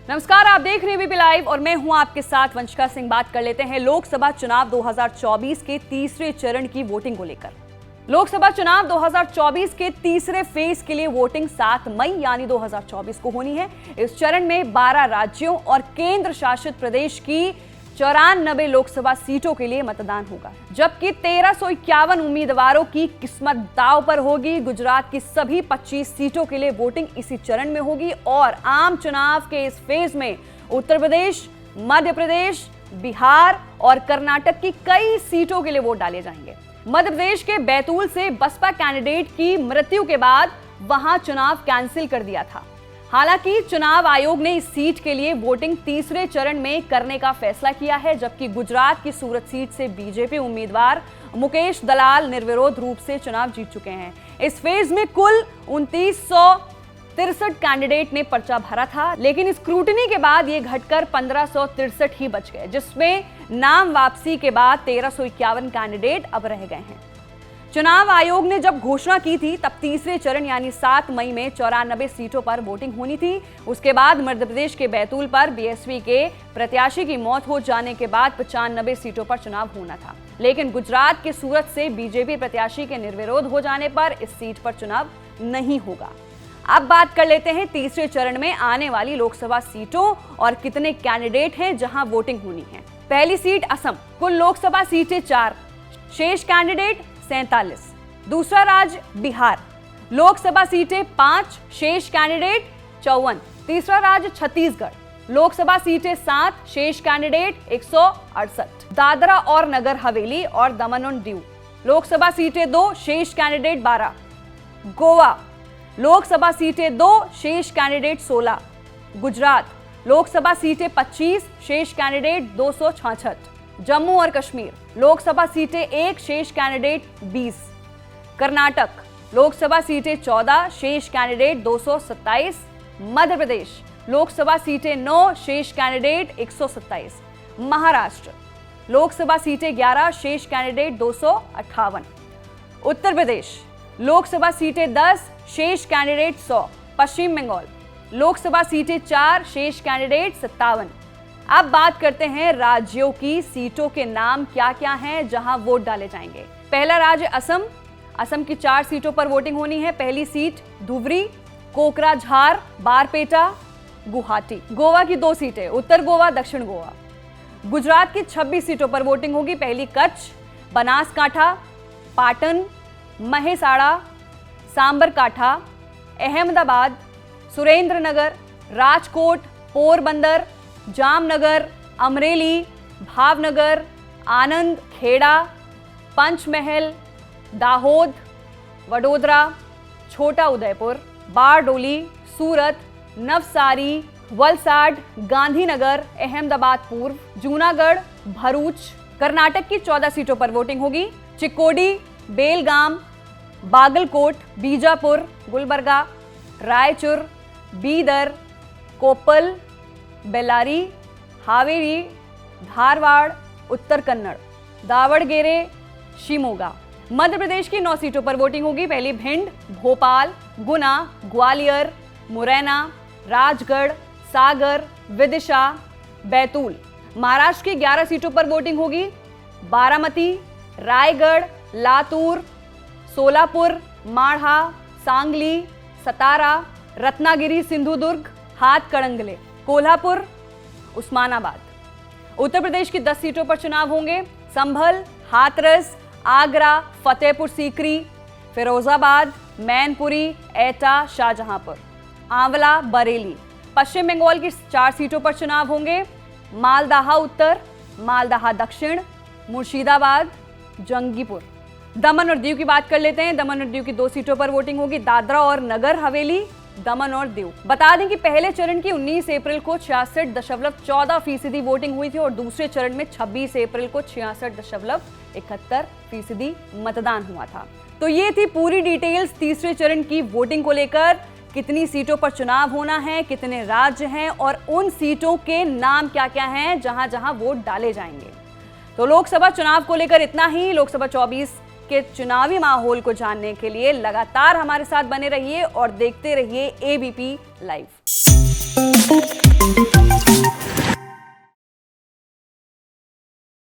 नमस्कार, आप देख रहे हैं एबीपी लाइव और मैं हूं आपके साथ वंशिका सिंह। बात कर लेते हैं लोकसभा चुनाव 2024 के तीसरे चरण की वोटिंग को लेकर। लोकसभा चुनाव 2024 के तीसरे फेज के लिए वोटिंग 7 मई यानी 2024 को होनी है। इस चरण में 12 राज्यों और केंद्र शासित प्रदेश की 94 लोकसभा सीटों के लिए मतदान होगा, जबकि 1351 उम्मीदवारों की किस्मत दांव पर होगी। गुजरात की सभी 25 सीटों के लिए वोटिंग इसी चरण में होगी और आम चुनाव के इस फेज में उत्तर प्रदेश, मध्य प्रदेश, बिहार और कर्नाटक की कई सीटों के लिए वोट डाले जाएंगे। मध्य प्रदेश के बैतूल से बसपा कैंडिडेट की मृत्यु के बाद वहां चुनाव कैंसिल कर दिया था। हालांकि चुनाव आयोग ने इस सीट के लिए वोटिंग तीसरे चरण में करने का फैसला किया है, जबकि गुजरात की सूरत सीट से बीजेपी उम्मीदवार मुकेश दलाल निर्विरोध रूप से चुनाव जीत चुके हैं। इस फेज में कुल 2963 कैंडिडेट ने पर्चा भरा था, लेकिन स्क्रूटनी के बाद ये घटकर 1563 ही बच गए, जिसमें नाम वापसी के बाद 1351 कैंडिडेट अब रह गए हैं। चुनाव आयोग ने जब घोषणा की थी तब तीसरे चरण यानी 7 मई में 94 सीटों पर वोटिंग होनी थी। उसके बाद मध्य प्रदेश के बैतूल पर बीएसपी के प्रत्याशी की मौत हो जाने के बाद 95 सीटों पर चुनाव होना था, लेकिन गुजरात के सूरत से बीजेपी प्रत्याशी के निर्विरोध हो जाने पर इस सीट पर चुनाव नहीं होगा। अब बात कर लेते हैं तीसरे चरण में आने वाली लोकसभा सीटों और कितने कैंडिडेट हैं जहां वोटिंग होनी है। पहली सीट असम, कुल लोकसभा सीटें 4, शेष कैंडिडेट 47। दूसरा राज्य बिहार, लोकसभा सीटें 5, शेष कैंडिडेट 54। तीसरा राज्य छत्तीसगढ़, लोकसभा सीटें 7, शेष कैंडिडेट 168। दादरा और नगर हवेली और दमन और दीव, लोकसभा सीटें 2, शेष कैंडिडेट 12। गोवा, लोकसभा सीटें 2, शेष कैंडिडेट 16। गुजरात, लोकसभा सीटें 25, शेष कैंडिडेट 266। जम्मू और कश्मीर, लोकसभा सीटें 1, शेष कैंडिडेट 20। कर्नाटक, लोकसभा सीटें 14, शेष कैंडिडेट 227। मध्य प्रदेश, लोकसभा सीटें 9, शेष कैंडिडेट 127। महाराष्ट्र, लोकसभा सीटें 11, शेष कैंडिडेट 258। उत्तर प्रदेश, लोकसभा सीटें 10, शेष कैंडिडेट 100। पश्चिम बंगाल, लोकसभा सीटें 4, शेष कैंडिडेट 57। अब बात करते हैं राज्यों की सीटों के नाम क्या क्या हैं जहां वोट डाले जाएंगे। पहला राज्य असम, असम की 4 सीटों पर वोटिंग होनी है। पहली सीट धुबरी, कोकराझार, बारपेटा, गुवाहाटी। गोवा की 2 सीटें, उत्तर गोवा, दक्षिण गोवा। गुजरात की 26 सीटों पर वोटिंग होगी। पहली कच्छ, बनासकांठा, पाटन, महेसाड़ा, सांबरकाठा, अहमदाबाद, सुरेंद्रनगर, राजकोट, पोरबंदर, जामनगर, अमरेली, भावनगर, आनंद, खेड़ा, पंचमहल, दाहोद, वडोदरा, छोटा उदयपुर, बारडोली, सूरत, नवसारी, वलसाड, गांधीनगर, अहमदाबाद पूर्व, जूनागढ़, भरूच। कर्नाटक की 14 सीटों पर वोटिंग होगी। चिक्कोडी, बेलगाम, बागलकोट, बीजापुर, गुलबर्गा, रायचूर, बीदर, कोप्पल, बेल्लारी, हावेरी, धारवाड़, उत्तर कन्नड़, दावड़गेरे, शिमोगा। मध्य प्रदेश की 9 सीटों पर वोटिंग होगी। पहली भिंड, भोपाल, गुना, ग्वालियर, मुरैना, राजगढ़, सागर, विदिशा, बैतूल। महाराष्ट्र की 11 सीटों पर वोटिंग होगी। बारामती, रायगढ़, लातूर, सोलापुर, माढ़ा, सांगली, सतारा, रत्नागिरी, सिंधुदुर्ग, हाथकड़ंगले, कोल्हापुर, उस्मानाबाद। उत्तर प्रदेश की 10 सीटों पर चुनाव होंगे। संभल, हाथरस, आगरा, फतेहपुर सीकरी, फिरोजाबाद, मैनपुरी, एटा, शाहजहांपुर, आंवला, बरेली। पश्चिम बंगाल की 4 सीटों पर चुनाव होंगे। मालदाह उत्तर, मालदाह दक्षिण, मुर्शिदाबाद, जंगीपुर। दमन और दीव की बात कर लेते हैं। दमन और दीव की 2 सीटों पर वोटिंग होगी। दादरा और नगर हवेली, दमन और दीव। बता दें कि पहले चरण की 19 अप्रैल को 66.14% वोटिंग हुई थी और दूसरे चरण में 26 अप्रैल को 66.71% मतदान हुआ था। तो ये थी पूरी डिटेल्स तीसरे चरण की वोटिंग को लेकर। कितनी सीटों पर चुनाव होना है, कितने राज्य हैं और उन सीटों के नाम क्या क्या हैं जहां जहां वोट डाले जाएंगे। तो लोकसभा चुनाव को लेकर इतना ही। लोकसभा 24 के चुनावी माहौल को जानने के लिए लगातार हमारे साथ बने रहिए और देखते रहिए एबीपी लाइव।